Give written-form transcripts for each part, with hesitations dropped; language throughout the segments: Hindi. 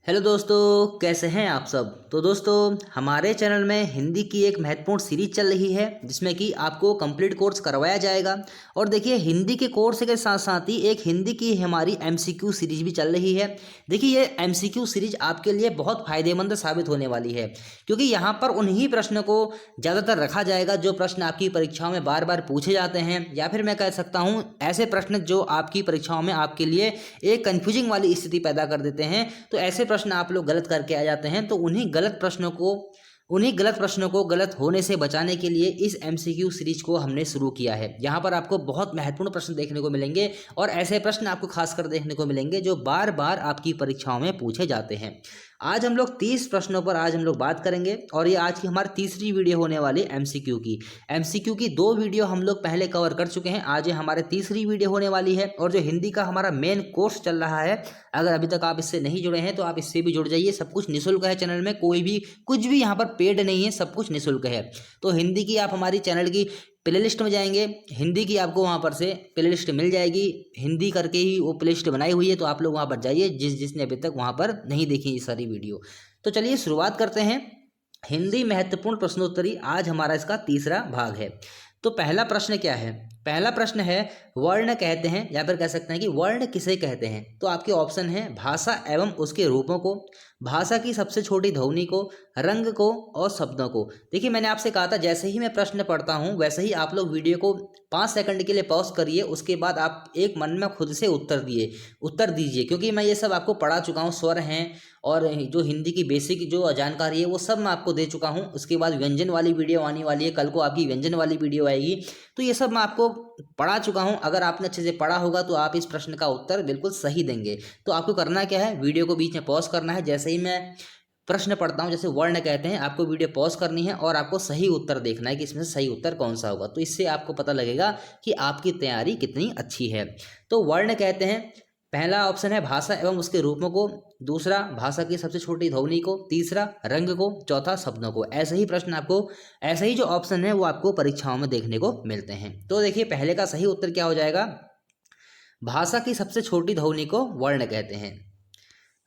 हेलो दोस्तों, कैसे हैं आप सब। तो दोस्तों, हमारे चैनल में हिंदी की एक महत्वपूर्ण सीरीज चल रही है जिसमें कि आपको कंप्लीट कोर्स करवाया जाएगा। और देखिए, हिंदी के कोर्स के साथ साथ ही एक हिंदी की हमारी एमसीक्यू सीरीज भी चल रही है। देखिए, ये एमसीक्यू सीरीज आपके लिए बहुत फायदेमंद साबित होने वाली है, क्योंकि यहाँ पर उन्हीं प्रश्नों को ज़्यादातर रखा जाएगा जो प्रश्न आपकी परीक्षाओं में बार बार पूछे जाते हैं, या फिर मैं कह सकता हूँ ऐसे प्रश्न जो आपकी परीक्षाओं में आपके लिए एक कन्फ्यूजिंग वाली स्थिति पैदा कर देते हैं। तो ऐसे प्रश्न आप लोग गलत करके आ जाते हैं, तो उन्हीं गलत प्रश्नों को गलत होने से बचाने के लिए इस एमसीक्यू सीरीज को हमने शुरू किया है। यहाँ पर आपको बहुत महत्वपूर्ण प्रश्न देखने को मिलेंगे और ऐसे प्रश्न आपको खासकर देखने को मिलेंगे जो बार बार आपकी परीक्षाओं में पूछे जाते हैं। आज हम लोग 30 प्रश्नों पर आज हम लोग बात करेंगे और ये आज की हमारी तीसरी वीडियो होने वाली एमसीक्यू की 2 वीडियो हम लोग पहले कवर कर चुके हैं। आज ये हमारे तीसरी वीडियो होने वाली है और जो हिंदी का हमारा मेन कोर्स चल रहा है, अगर अभी तक आप इससे नहीं जुड़े हैं तो आप इससे भी जुड़ जाइए। सब कुछ निःशुल्क है चैनल में, कुछ भी यहाँ पर पेड नहीं है, सब कुछ निःशुल्क है। तो हिंदी की आप हमारी चैनल की प्लेलिस्ट में जाएंगे, हिंदी की आपको वहाँ पर से प्लेलिस्ट मिल जाएगी। हिंदी करके ही वो प्लेलिस्ट बनाई हुई है, तो आप लोग वहाँ पर जाइए जिसने अभी तक वहाँ पर नहीं देखी ये सारी वीडियो। तो चलिए शुरुआत करते हैं। हिंदी महत्वपूर्ण प्रश्नोत्तरी आज हमारा इसका तीसरा भाग है। तो पहला प्रश्न क्या है? पहला प्रश्न है, वर्ण कहते हैं या फिर कह सकते हैं कि वर्ण किसे कहते हैं। तो आपके ऑप्शन है भाषा एवं उसके रूपों को, भाषा की सबसे छोटी ध्वनि को, रंग को और शब्दों को। देखिए, मैंने आपसे कहा था जैसे ही मैं प्रश्न पढ़ता हूँ वैसे ही आप लोग वीडियो को 5 सेकंड के लिए पॉज करिए, उसके बाद आप एक मन में खुद से उत्तर दीजिए, क्योंकि मैं ये सब आपको पढ़ा चुका हूँ। स्वर हैं और जो हिंदी की बेसिक जो जानकारी है वो सब मैं आपको दे चुका हूँ। उसके बाद व्यंजन वाली वीडियो आने वाली है, कल को आपकी व्यंजन वाली वीडियो आएगी। तो ये सब मैं आपको पढ़ा चुका हूँ। अगर आपने अच्छे से पढ़ा होगा तो आप इस प्रश्न का उत्तर बिल्कुल सही देंगे। तो आपको करना क्या है, वीडियो को बीच में पॉज करना है। जैसे ही मैं प्रश्न पढ़ता हूँ, जैसे वर्ण कहते हैं, आपको वीडियो पॉज करनी है और आपको सही उत्तर देखना है कि इसमें से सही उत्तर कौन सा होगा। तो इससे आपको पता लगेगा कि आपकी तैयारी कितनी अच्छी है। तो वर्ण कहते हैं, पहला ऑप्शन है भाषा एवं उसके रूपों को, दूसरा भाषा की सबसे छोटी ध्वनि को, तीसरा रंग को, चौथा शब्दों को। ऐसे ही जो ऑप्शन है वो आपको परीक्षाओं में देखने को मिलते हैं। तो देखिए, पहले का सही उत्तर क्या हो जाएगा, भाषा की सबसे छोटी ध्वनि को वर्ण कहते हैं।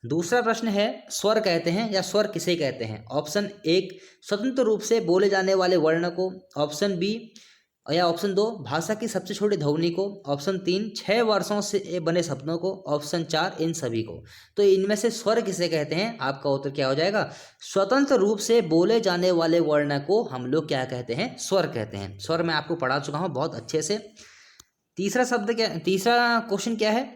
दूसरा प्रश्न है, स्वर कहते हैं या स्वर किसे कहते हैं। ऑप्शन 1 स्वतंत्र रूप से बोले जाने वाले वर्ण को, ऑप्शन बी या ऑप्शन 2 भाषा की सबसे छोटी ध्वनि को, ऑप्शन 3 6 वर्षों से बने शब्दों को, ऑप्शन 4 इन सभी को। तो इनमें से स्वर किसे कहते हैं, आपका उत्तर क्या हो जाएगा, स्वतंत्र रूप से बोले जाने वाले वर्ण को हम लोग क्या कहते हैं, स्वर कहते हैं। स्वर मैं आपको पढ़ा चुका हूँ बहुत अच्छे से। तीसरा क्वेश्चन क्या है,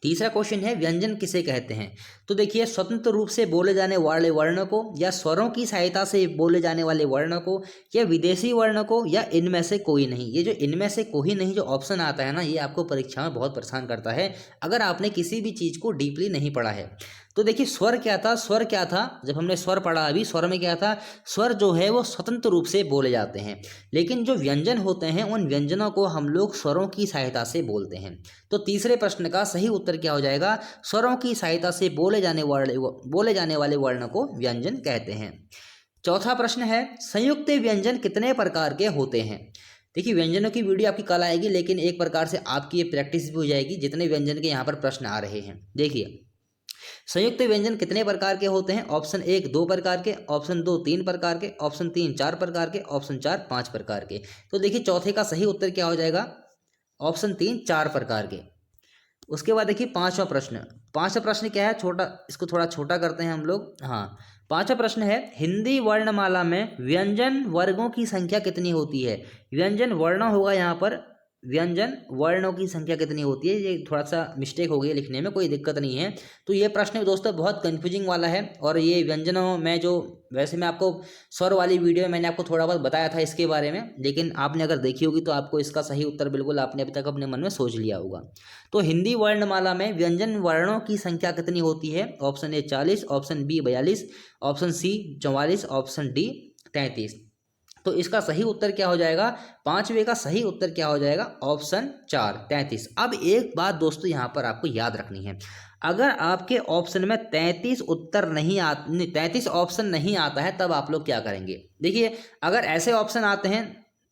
तीसरा क्वेश्चन है व्यंजन किसे कहते हैं। तो देखिए, स्वतंत्र रूप से बोले जाने वाले वर्ण को, या स्वरों की सहायता से बोले जाने वाले वर्ण को, या विदेशी वर्ण को, या इनमें से कोई नहीं। ये जो इनमें से कोई नहीं जो ऑप्शन आता है ना, ये आपको परीक्षा में बहुत परेशान करता है अगर आपने किसी भी चीज़ को डीपली नहीं पढ़ा है। तो देखिए, स्वर क्या था, जब हमने स्वर पढ़ा अभी, स्वर में क्या था, स्वर जो है वो स्वतंत्र रूप से बोले जाते हैं, लेकिन जो व्यंजन होते हैं उन व्यंजनों को हम लोग स्वरों की सहायता से बोलते हैं। तो तीसरे प्रश्न का सही उत्तर क्या हो जाएगा, स्वरों की सहायता से बोले जाने वाले वर्ण को व्यंजन कहते हैं। चौथा प्रश्न है, संयुक्त व्यंजन कितने प्रकार के होते हैं। देखिए, व्यंजनों की वीडियो आपकी कल आएगी, लेकिन एक प्रकार से आपकी ये प्रैक्टिस भी हो जाएगी जितने व्यंजन के यहाँ पर प्रश्न आ रहे हैं। देखिए, संयुक्त व्यंजन कितने प्रकार के होते हैं। ऑप्शन 1 2 प्रकार के, ऑप्शन 2 3 प्रकार के, ऑप्शन 3 4 प्रकार के, ऑप्शन 4 5 प्रकार के। तो देखिए, चौथे का सही उत्तर क्या हो जाएगा, ऑप्शन 3 4 प्रकार के। उसके बाद देखिए, पांचवा प्रश्न क्या है, इसको थोड़ा छोटा करते हैं हम लोग। हाँ, पांचवा प्रश्न है, हिंदी वर्णमाला में व्यंजन वर्गों की संख्या कितनी होती है। व्यंजन वर्ण होगा यहाँ पर, व्यंजन वर्णों की संख्या कितनी होती है। ये थोड़ा सा मिस्टेक हो गई लिखने में, कोई दिक्कत नहीं है। तो ये प्रश्न दोस्तों बहुत कंफ्यूजिंग वाला है, और ये व्यंजनों में जो, वैसे मैं आपको स्वर वाली वीडियो में मैंने आपको थोड़ा बहुत बताया था इसके बारे में, लेकिन आपने अगर देखी होगी तो आपको इसका सही उत्तर बिल्कुल आपने अभी तक अपने मन में सोच लिया होगा। तो हिंदी वर्णमाला में व्यंजन वर्णों की संख्या कितनी होती है। Option A 40, option B 42, option C 44, option D 33। तो इसका सही उत्तर क्या हो जाएगा, पांचवे का सही उत्तर क्या हो जाएगा, ऑप्शन 4 33। अब एक बात दोस्तों यहाँ पर आपको याद रखनी है, अगर आपके ऑप्शन में 33 ऑप्शन नहीं आता है तब आप लोग क्या करेंगे। देखिए, अगर ऐसे ऑप्शन आते हैं,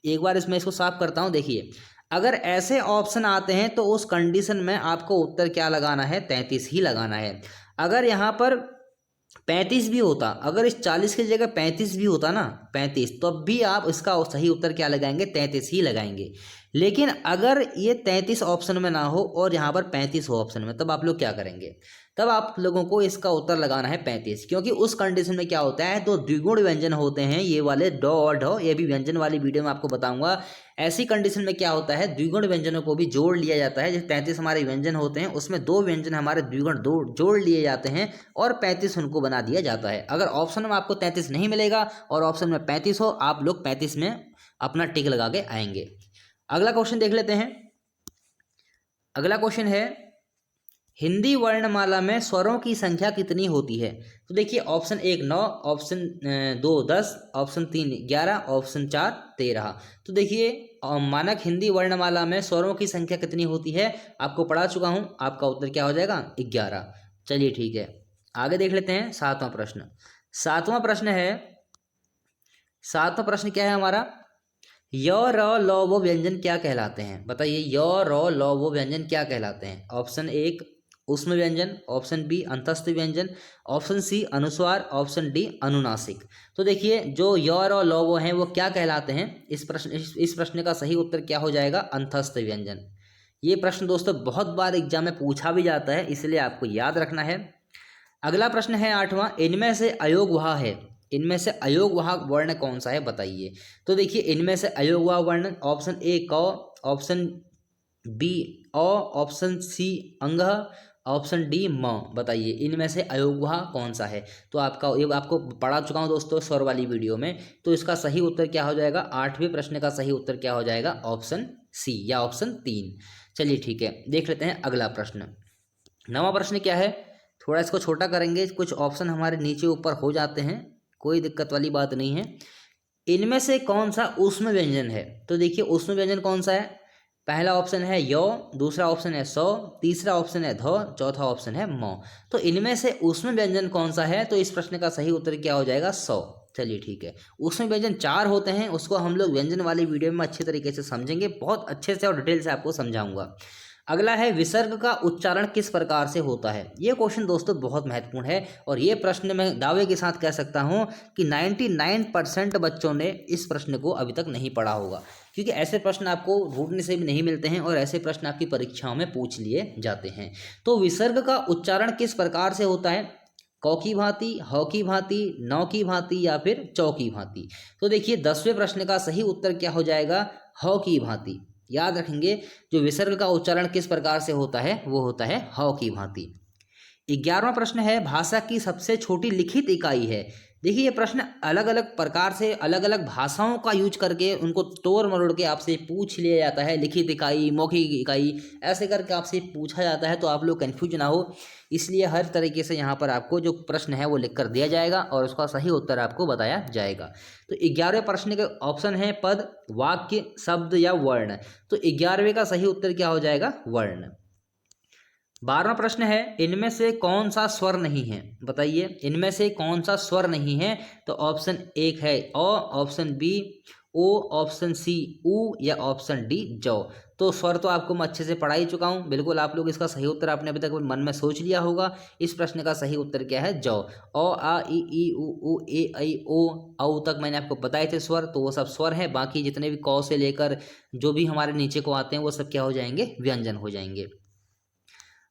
एक बार इसमें इसको साफ करता हूँ। देखिए, अगर ऐसे ऑप्शन आते हैं तो उस कंडीशन में आपको उत्तर क्या लगाना है, 33 ही लगाना है। अगर यहाँ पर 35 भी होता, अगर इस 40 की जगह 35 भी होता ना, 35, तो अब भी आप इसका सही उत्तर क्या लगाएंगे, 33 ही लगाएंगे। लेकिन अगर ये 33 ऑप्शन में ना हो और यहाँ पर 35 हो ऑप्शन में, तब आप लोग क्या करेंगे, तब आप लोगों को इसका उत्तर लगाना है 35, क्योंकि उस कंडीशन में क्या होता है, तो द्विगुण व्यंजन होते हैं ये वाले ड और ढ, ये भी व्यंजन वाली वीडियो में आपको बताऊंगा। ऐसी कंडीशन में क्या होता है, द्विगुण व्यंजनों को भी जोड़ लिया जाता है। जैसे 33 हमारे व्यंजन होते हैं, उसमें 2 व्यंजन हमारे द्विगुण दो जोड़ लिए जाते हैं और 35 उनको बना दिया जाता है। अगर ऑप्शन में आपको 33 नहीं मिलेगा और ऑप्शन में 35 हो, आप लोग 35 में अपना टिक लगा के आएंगे। अगला क्वेश्चन देख लेते हैं। अगला क्वेश्चन है, हिंदी वर्णमाला में स्वरों की संख्या कितनी होती है। तो देखिए ऑप्शन 1 9, ऑप्शन 2 10, ऑप्शन 3 11, ऑप्शन 4 13। तो देखिए मानक हिंदी वर्णमाला में स्वरों की संख्या कितनी होती है, आपको पढ़ा चुका हूँ, आपका उत्तर क्या हो जाएगा, 11। चलिए ठीक है, आगे देख लेते हैं 7वां प्रश्न। 7वां प्रश्न है, 7वां प्रश्न क्या है हमारा, य र ल वो व्यंजन क्या कहलाते हैं। बताइए य र ल वो व्यंजन क्या कहलाते हैं। ऑप्शन 1 ऊष्म व्यंजन, ऑप्शन बी अंतस्थ व्यंजन, ऑप्शन सी अनुस्वार, ऑप्शन डी अनुनासिक। तो देखिए जो य र ल वो हैं वो क्या कहलाते हैं। इस प्रश्न का सही उत्तर क्या हो जाएगा, अंतस्थ व्यंजन। ये प्रश्न दोस्तों बहुत बार एग्जाम में पूछा भी जाता है, इसलिए आपको याद रखना है। अगला प्रश्न है 8वां, इनमें से अयोगवाह है, इनमें से अयोगवाह वर्ण कौन सा है बताइए। तो देखिए इनमें से अयोगवाह वर्ण, ऑप्शन ए क, ऑप्शन बी अ, ऑप्शन सी अंग, ऑप्शन डी म। बताइए इनमें से अयोगवाह कौन सा है। तो आपका ये आपको पढ़ा चुका हूँ दोस्तों स्वर वाली वीडियो में। तो इसका सही उत्तर क्या हो जाएगा, 8वें प्रश्न का सही उत्तर क्या हो जाएगा, ऑप्शन सी या ऑप्शन 3। चलिए ठीक है, देख लेते हैं अगला प्रश्न। 9वां प्रश्न क्या है, थोड़ा इसको छोटा करेंगे, कुछ ऑप्शन हमारे नीचे ऊपर हो जाते हैं, कोई दिक्कत वाली बात नहीं है। इनमें से कौन सा ऊष्म व्यंजन है। तो देखिए ऊष्म व्यंजन कौन सा है, पहला ऑप्शन है यो, दूसरा ऑप्शन है सौ, तीसरा ऑप्शन है ध, चौथा ऑप्शन है म। तो इनमें से ऊष्म व्यंजन कौन सा है, तो इस प्रश्न का सही उत्तर क्या हो जाएगा, 100। चलिए ठीक है, ऊष्म व्यंजन 4 होते हैं, उसको हम लोग व्यंजन वाली वीडियो में अच्छे तरीके से समझेंगे, बहुत अच्छे से और डिटेल से आपको समझाऊंगा। अगला है, विसर्ग का उच्चारण किस प्रकार से होता है। ये क्वेश्चन दोस्तों बहुत महत्वपूर्ण है और ये प्रश्न मैं दावे के साथ कह सकता हूँ कि 99% बच्चों ने इस प्रश्न को अभी तक नहीं पढ़ा होगा, क्योंकि ऐसे प्रश्न आपको ढूंढने से भी नहीं मिलते हैं और ऐसे प्रश्न आपकी परीक्षाओं में पूछ लिए जाते हैं। तो विसर्ग का उच्चारण किस प्रकार से होता है, क की भांति, ह की भांति, न की भांति या फिर चौ की भांति। तो देखिए 10वें प्रश्न का सही उत्तर क्या हो जाएगा, ह की भांति। याद रखेंगे जो विसर्ग का उच्चारण किस प्रकार से होता है, वो होता है ह की भांति। 11वां प्रश्न है, भाषा की सबसे छोटी लिखित इकाई है। देखिए ये प्रश्न अलग अलग प्रकार से अलग अलग भाषाओं का यूज करके उनको तोड़ मरोड़ के आपसे पूछ लिया जाता है, लिखित इकाई, मौखिक इकाई, ऐसे करके आपसे पूछा जाता है। तो आप लोग कंफ्यूज ना हो, इसलिए हर तरीके से यहाँ पर आपको जो प्रश्न है वो लिख कर दिया जाएगा और उसका सही उत्तर आपको बताया जाएगा। तो 11वें प्रश्न के ऑप्शन है पद, वाक्य, शब्द या वर्ण। तो 11वें का सही उत्तर क्या हो जाएगा, वर्ण। 12वां प्रश्न है, इनमें से कौन सा स्वर नहीं है। बताइए इनमें से कौन सा स्वर नहीं है। तो ऑप्शन 1 है अ, ऑप्शन बी ओ, ऑप्शन सी ऊ या ऑप्शन डी जौ। तो स्वर तो आपको मैं अच्छे से पढ़ा ही चुका हूँ, बिल्कुल आप लोग इसका सही उत्तर आपने अभी तक मन में सोच लिया होगा। इस प्रश्न का सही उत्तर क्या है, जौ। अ आ ई उ ए ऐ ओ औ तक मैंने आपको बताए थे स्वर, तो वो सब स्वर है। बाकी जितने भी क से लेकर जो भी हमारे नीचे को आते हैं वो सब क्या हो जाएंगे, व्यंजन हो जाएंगे।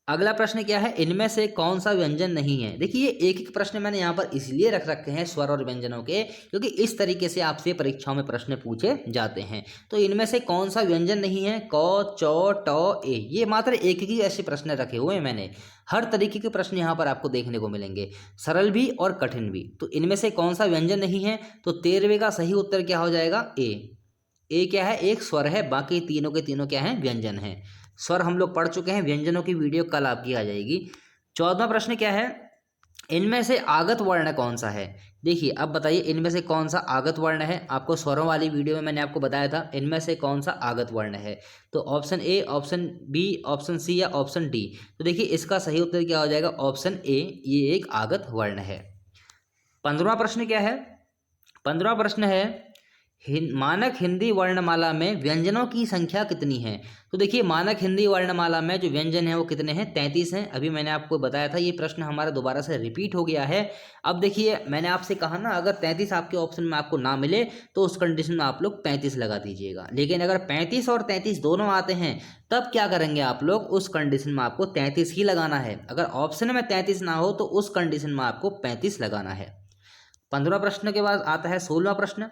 अगला प्रश्न क्या है, इनमें से कौन सा व्यंजन नहीं है। देखिए एक एक प्रश्न मैंने यहाँ पर इसलिए रख रखे हैं स्वर और व्यंजनों के, क्योंकि इस तरीके से आपसे परीक्षाओं में प्रश्न पूछे जाते हैं। तो इनमें से कौन सा व्यंजन नहीं है, क, चौ, ट, ए। ये मात्र एक ही ऐसे प्रश्न रखे हुए हैं मैंने, हर तरीके के प्रश्न यहाँ पर आपको देखने को मिलेंगे, सरल भी और कठिन भी। तो इनमें से कौन सा व्यंजन नहीं है, तो 13वें का सही उत्तर क्या हो जाएगा, ए। ए क्या है, एक स्वर है, बाकी तीनों के तीनों क्या हैं, व्यंजन हैं। स्वर हम लोग पढ़ चुके हैं, व्यंजनों की वीडियो कल आपकी आ जाएगी। 14वां प्रश्न क्या है, इनमें से आगत वर्ण कौन सा है। देखिए अब बताइए इनमें से कौन सा आगत वर्ण है। आपको स्वरों वाली वीडियो में मैंने आपको बताया था इनमें से कौन सा आगत वर्ण है। तो option A, option B, option C या ऑप्शन डी। तो देखिए इसका सही उत्तर क्या हो जाएगा, ऑप्शन ए, ये एक आगत वर्ण है। 15वां प्रश्न क्या है, 15वां प्रश्न है, मानक हिंदी वर्णमाला में व्यंजनों की संख्या कितनी है? तो देखिए मानक हिंदी वर्णमाला में जो व्यंजन है वो कितने हैं? 33 हैं। अभी मैंने आपको बताया था, ये प्रश्न हमारा दोबारा से रिपीट हो गया है। अब देखिए मैंने आपसे कहा ना, अगर 33 आपके ऑप्शन में आपको ना मिले तो उस कंडीशन में आप लोग 35 लगा दीजिएगा। लेकिन अगर 35 और 33 दोनों आते हैं तब क्या करेंगे आप लोग? उस कंडीशन में आपको 33 ही लगाना है। अगर ऑप्शन में 33 ना हो तो उस कंडीशन में आपको 35 लगाना है। 15वां प्रश्न के बाद आता है 16वां प्रश्न।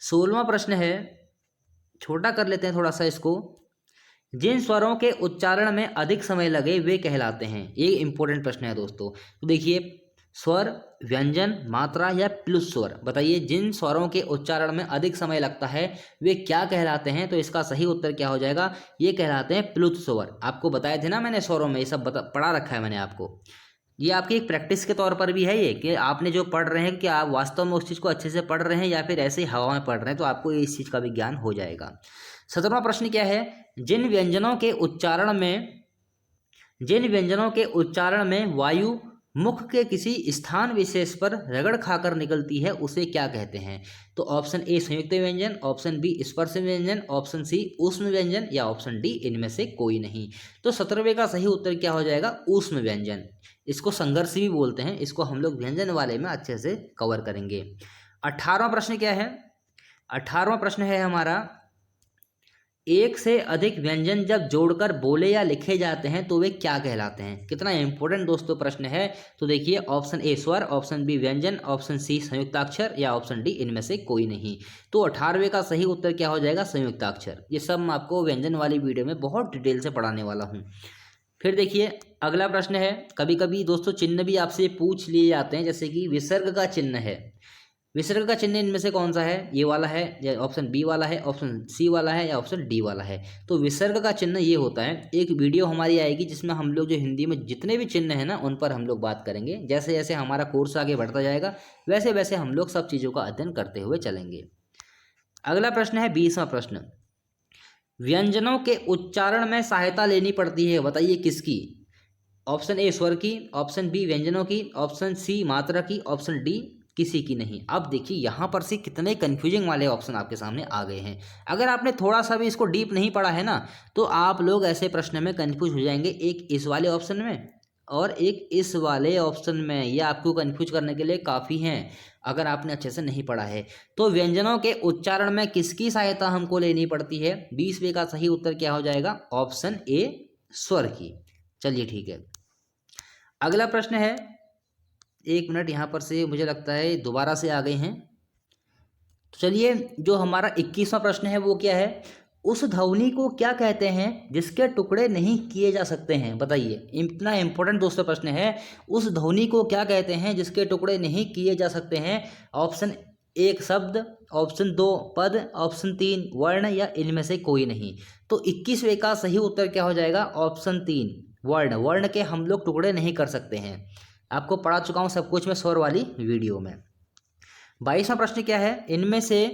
16वां प्रश्न है, छोटा कर लेते हैं थोड़ा सा इसको। जिन स्वरों के उच्चारण में अधिक समय लगे वे कहलाते हैं। ये इंपॉर्टेंट प्रश्न है दोस्तों। तो देखिए स्वर, व्यंजन, मात्रा या प्लुत स्वर, बताइए जिन स्वरों के उच्चारण में अधिक समय लगता है वे क्या कहलाते हैं? तो इसका सही उत्तर क्या हो जाएगा? ये कहलाते हैं प्लुत स्वर। आपको बताए थे ना मैंने स्वरों में, ये सब पढ़ा रखा है मैंने आपको। ये आपकी एक प्रैक्टिस के तौर पर भी है ये, कि आपने जो पढ़ रहे हैं कि आप वास्तव में उस चीज़ को अच्छे से पढ़ रहे हैं या फिर ऐसे ही हवा में पढ़ रहे हैं, तो आपको इस चीज़ का भी ज्ञान हो जाएगा। 17वां प्रश्न क्या है? जिन व्यंजनों के उच्चारण में वायु मुख के किसी स्थान विशेष पर रगड़ खाकर निकलती है उसे क्या कहते हैं? तो ऑप्शन ए संयुक्त व्यंजन, ऑप्शन बी स्पर्श व्यंजन, ऑप्शन सी ऊष्म व्यंजन या ऑप्शन डी इनमें से कोई नहीं। तो 17वें का सही उत्तर क्या हो जाएगा? ऊष्म व्यंजन। इसको संघर्ष भी बोलते हैं। इसको हम लोग व्यंजन वाले में अच्छे से कवर करेंगे। 18वां प्रश्न क्या है? 18वां प्रश्न है हमारा, एक से अधिक व्यंजन जब जोड़कर बोले या लिखे जाते हैं तो वे क्या कहलाते हैं? कितना इंपॉर्टेंट दोस्तों प्रश्न है। तो देखिए ऑप्शन ए स्वर, ऑप्शन बी व्यंजन, ऑप्शन सी संयुक्ताक्षर या ऑप्शन डी इनमें से कोई नहीं। तो 18वें का सही उत्तर क्या हो जाएगा? संयुक्ताक्षर। ये सब मैं आपको व्यंजन वाली वीडियो में बहुत डिटेल से पढ़ाने वाला हूँ। फिर देखिए अगला प्रश्न है, कभी कभी दोस्तों चिन्ह भी आपसे पूछ लिए जाते हैं, जैसे कि विसर्ग का चिन्ह है। विसर्ग का चिन्ह इनमें से कौन सा है? ये वाला है या ऑप्शन बी वाला है, ऑप्शन सी वाला है या ऑप्शन डी वाला है? तो विसर्ग का चिन्ह ये होता है। एक वीडियो हमारी आएगी जिसमें हम लोग जो हिंदी में जितने भी चिन्ह हैं ना उन पर हम लोग बात करेंगे। जैसे जैसे हमारा कोर्स आगे बढ़ता जाएगा वैसे वैसे हम लोग सब चीज़ों का अध्ययन करते हुए चलेंगे। अगला प्रश्न है 20वां प्रश्न। व्यंजनों के उच्चारण में सहायता लेनी पड़ती है, बताइए किसकी? ऑप्शन ए स्वर की, ऑप्शन बी व्यंजनों की, ऑप्शन सी मात्रा की, ऑप्शन डी किसी की नहीं। अब देखिए यहाँ पर से कितने कंफ्यूजिंग वाले ऑप्शन आपके सामने आ गए हैं। अगर आपने थोड़ा सा भी इसको डीप नहीं पढ़ा है ना तो आप लोग ऐसे प्रश्न में कंफ्यूज हो जाएंगे, एक इस वाले ऑप्शन में और एक इस वाले ऑप्शन में। ये आपको कंफ्यूज करने के लिए काफ़ी हैं अगर आपने अच्छे से नहीं पढ़ा है। तो व्यंजनों के उच्चारण में किसकी सहायता हमको लेनी पड़ती है? 20वें का सही उत्तर क्या हो जाएगा? ऑप्शन ए स्वर की। चलिए ठीक है। अगला प्रश्न है, एक मिनट, यहाँ पर से मुझे लगता है दोबारा से आ गए हैं। तो चलिए जो हमारा 21वां प्रश्न है वो क्या है? उस ध्वनि को क्या कहते हैं जिसके टुकड़े नहीं किए जा सकते हैं? बताइए, इतना इंपॉर्टेंट दोस्तों प्रश्न है। उस ध्वनि को क्या कहते हैं जिसके टुकड़े नहीं किए जा सकते हैं? ऑप्शन एक शब्द, ऑप्शन 2 पद, ऑप्शन 3 वर्ण या इनमें से कोई नहीं। तो 21वें का सही उत्तर क्या हो जाएगा? ऑप्शन 3 वर्ण। वर्ण के हम लोग टुकड़े नहीं कर सकते हैं। आपको पढ़ा चुका हूँ सब कुछ मैं स्वर वाली वीडियो में। 22वां प्रश्न क्या है? इनमें से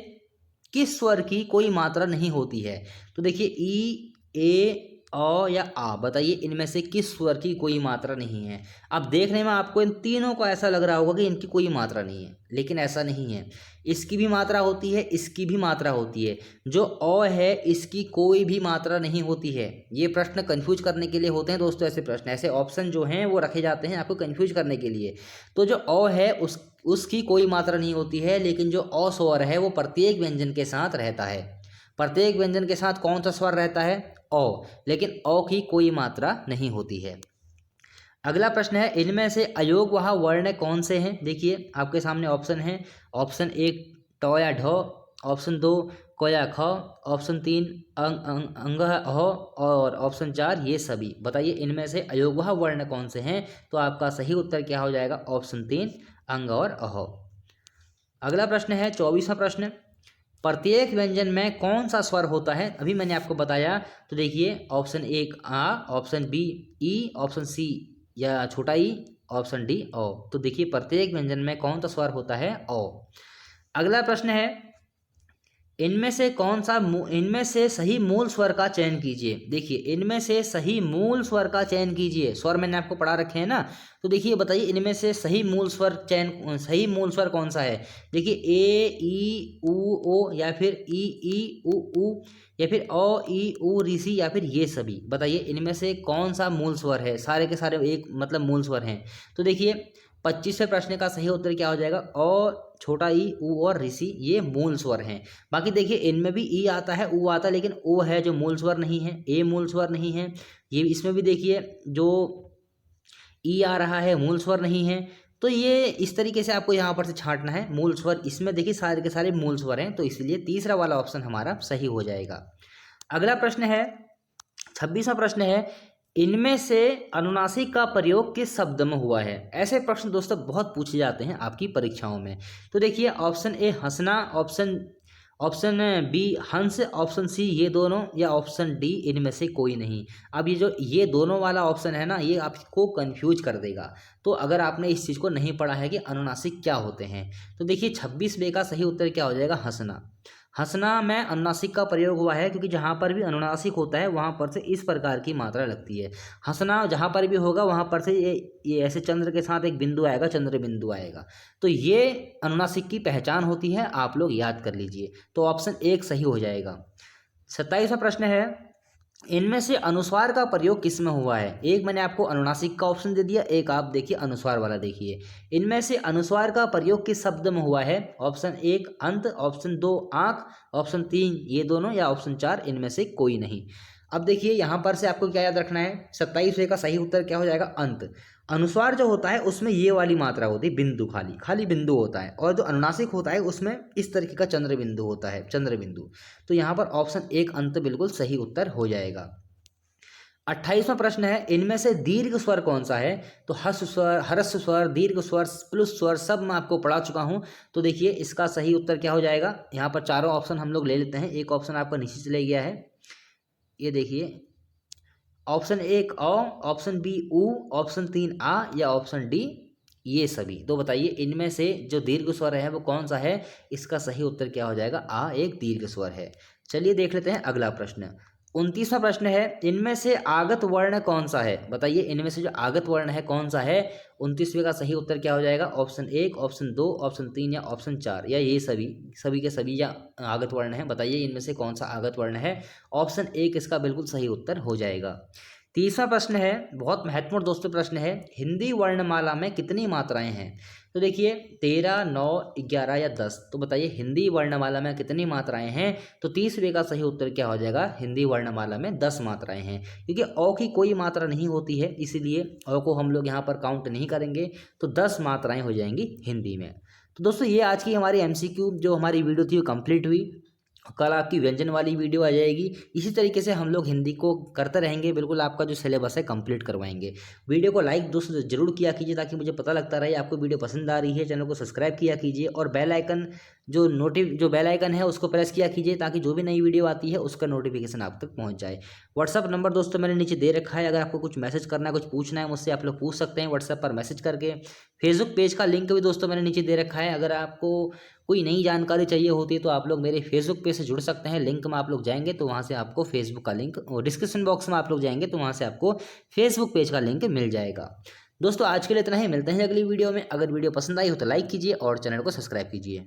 किस स्वर की कोई मात्रा नहीं होती है? तो देखिए ई, ए, औ या आ, बताइए इनमें से किस स्वर की कोई मात्रा नहीं है? अब देखने में आपको इन तीनों को ऐसा लग रहा होगा कि इनकी कोई मात्रा नहीं है, लेकिन ऐसा नहीं है। इसकी भी मात्रा होती है, इसकी भी मात्रा होती है। जो औ है इसकी कोई भी मात्रा नहीं होती है। ये प्रश्न कंफ्यूज करने के लिए होते हैं दोस्तों। ऐसे प्रश्न, ऐसे ऑप्शन जो हैं वो रखे जाते हैं आपको कंफ्यूज करने के लिए। तो जो औ है उसकी कोई मात्रा नहीं होती है, लेकिन जो अ स्वर है वो प्रत्येक व्यंजन के साथ रहता है। प्रत्येक व्यंजन के साथ कौन सा स्वर रहता है? ओ, लेकिन ओ की कोई मात्रा नहीं होती है। अगला प्रश्न है, इनमें से अयोगवाह वर्ण कौन से हैं? देखिए आपके सामने ऑप्शन है। ऑप्शन 1 ट या ढ, ऑप्शन 2 क या ख, ऑप्शन 3 अंग ह और ऑप्शन 4 ये सभी। बताइए इनमें से अयोगवाह वर्ण कौन से हैं? तो आपका सही उत्तर क्या हो जाएगा? ऑप्शन 3 अंग और अह। अगला प्रश्न है 24वां प्रश्न। प्रत्येक व्यंजन में कौन सा स्वर होता है? अभी मैंने आपको बताया। तो देखिए ऑप्शन 1 आ, ऑप्शन बी ई, ऑप्शन सी या छोटा ई, ऑप्शन डी ओ। तो देखिए प्रत्येक व्यंजन में कौन सा स्वर होता है? ओ। अगला प्रश्न है, इनमें से सही मूल स्वर का चयन कीजिए। देखिए, इनमें से सही मूल स्वर का चयन कीजिए। स्वर मैंने आपको पढ़ा रखे हैं ना, तो देखिए बताइए इनमें से सही मूल स्वर कौन सा है। देखिए, ए ई उ ओ, या फिर ई उ ऊ, या फिर अ ई उ ऋषि, या फिर ये सभी। बताइए इनमें से कौन सा मूल स्वर है। सारे के सारे एक मतलब मूल स्वर हैं। तो देखिए 25वें प्रश्न का सही उत्तर क्या हो जाएगा, अ, छोटा ई, उ और ऋषि, ये मूल स्वर हैं। बाकी देखिए इनमें भी ई आता है, उ आता है, लेकिन ओ है जो मूल स्वर नहीं है, ए मूल स्वर नहीं है। ये इसमें भी देखिए जो ई आ रहा है मूल स्वर नहीं है। तो ये इस तरीके से आपको यहाँ पर से छांटना है मूल स्वर। इसमें देखिए सारे के सारे मूल स्वर हैं, तो इसलिए तीसरा वाला ऑप्शन हमारा सही हो जाएगा। अगला प्रश्न है, 26वां प्रश्न है, इनमें से अनुनासिक का प्रयोग किस शब्द में हुआ है। ऐसे प्रश्न दोस्तों बहुत पूछे जाते हैं आपकी परीक्षाओं में। तो देखिए ऑप्शन ए हंसना, ऑप्शन ऑप्शन बी हंस, ऑप्शन सी ये दोनों, या ऑप्शन डी इनमें से कोई नहीं। अब ये दोनों वाला ऑप्शन है ना, ये आपको कंफ्यूज कर देगा। तो अगर आपने इस चीज़ को नहीं पढ़ा है कि अनुनासिक क्या होते हैं, तो देखिए 26 का सही उत्तर क्या हो जाएगा, हंसना। हंसना में अनुनासिक का प्रयोग हुआ है, क्योंकि जहाँ पर भी अनुनासिक होता है वहाँ पर से इस प्रकार की मात्रा लगती है। हंसना जहाँ पर भी होगा वहाँ पर से ये ऐसे चंद्र के साथ एक बिंदु आएगा, चंद्र बिंदु आएगा। तो ये अनुनासिक की पहचान होती है, आप लोग याद कर लीजिए। तो ऑप्शन एक सही हो जाएगा। 27वां प्रश्न है, इनमें से अनुस्वार का प्रयोग किस में हुआ है। एक मैंने आपको अनुनासिक का ऑप्शन दे दिया, एक आप देखिए अनुस्वार वाला देखिए। इनमें से अनुस्वार का प्रयोग किस शब्द में हुआ है। ऑप्शन एक अंत, ऑप्शन दो आंख, ऑप्शन तीन ये दोनों, या ऑप्शन चार इनमें से कोई नहीं। अब देखिए यहाँ पर से आपको क्या याद रखना है, 27 का सही उत्तर क्या हो जाएगा, अंत। अनुस्वार जो होता है उसमें ये वाली मात्रा होती है, बिंदु, खाली खाली बिंदु होता है। और जो अनुनासिक होता है उसमें इस तरीके का चंद्र बिंदु होता है, चंद्र बिंदु। तो यहाँ पर ऑप्शन एक अंत बिल्कुल सही उत्तर हो जाएगा। 28वां प्रश्न है, इनमें से दीर्घ स्वर कौन सा है। तो हर्ष स्वर, हर्ष स्वर, दीर्घ स्वर, प्लुस स्वर सब मैं आपको पढ़ा चुका हूँ। तो देखिए इसका सही उत्तर क्या हो जाएगा। यहाँ पर चारों ऑप्शन हम लोग ले लेते हैं। एक ऑप्शन आपका नीचे चले गया है, ये देखिए ऑप्शन एक अ, ऑप्शन बी उ, ऑप्शन तीन आ, या ऑप्शन डी ये सभी। तो बताइए इनमें से जो दीर्घ स्वर है वो कौन सा है। इसका सही उत्तर क्या हो जाएगा, आ एक दीर्घ स्वर है। चलिए देख लेते हैं अगला प्रश्न। 29वां प्रश्न है, इनमें से आगत वर्ण कौन सा है। बताइए इनमें से जो आगत वर्ण है कौन सा है। 29वें का सही उत्तर क्या हो जाएगा, ऑप्शन एक, ऑप्शन दो, ऑप्शन तीन, या ऑप्शन चार, या ये सभी। सभी के सभी या आगत वर्ण है। बताइए इनमें से कौन सा आगत वर्ण है। ऑप्शन एक इसका बिल्कुल सही उत्तर हो जाएगा। 30वां प्रश्न है, बहुत महत्वपूर्ण दोस्तों प्रश्न है, हिंदी वर्णमाला में कितनी मात्राएं हैं। तो देखिए 13, 9, 11 या 10। तो बताइए हिंदी वर्णमाला में कितनी मात्राएं हैं। तो 30वें का सही उत्तर क्या हो जाएगा, हिंदी वर्णमाला में 10 मात्राएं हैं। क्योंकि अ की कोई मात्रा नहीं होती है, इसीलिए अ को हम लोग यहाँ पर काउंट नहीं करेंगे। तो 10 मात्राएं हो जाएंगी हिंदी में। तो दोस्तों ये आज की हमारी MCQ जो हमारी वीडियो थी वो कंप्लीट हुई। कल आपकी व्यंजन वाली वीडियो आ जाएगी। इसी तरीके से हम लोग हिंदी को करते रहेंगे, बिल्कुल आपका जो सिलेबस है कंप्लीट करवाएंगे। वीडियो को लाइक दोस्तों जरूर किया कीजिए, ताकि मुझे पता लगता रहे आपको वीडियो पसंद आ रही है। चैनल को सब्सक्राइब किया कीजिए, और बेल आइकन जो बेल आइकन है उसको प्रेस किया कीजिए, ताकि जो भी नई वीडियो आती है उसका नोटिफिकेशन आप तक पहुँच जाए। व्हाट्सअप नंबर दोस्तों मैंने नीचे दे रखा है, अगर आपको कुछ मैसेज करना है, कुछ पूछना है मुझसे, आप लोग पूछ सकते हैं व्हाट्सएप पर मैसेज करके। फेसबुक पेज का लिंक भी दोस्तों मैंने नीचे दे रखा है, अगर आपको कोई नई जानकारी चाहिए होती है तो आप लोग मेरे फेसबुक पेज से जुड़ सकते हैं। लिंक में आप लोग जाएंगे तो वहाँ से आपको फेसबुक का लिंक, और डिस्क्रिप्शन बॉक्स में आप लोग जाएंगे तो वहाँ से आपको फेसबुक पेज का लिंक मिल जाएगा। दोस्तों आज के लिए इतना ही, मिलते हैं अगली वीडियो में। अगर वीडियो पसंद आई हो तो लाइक कीजिए और चैनल को सब्सक्राइब कीजिए।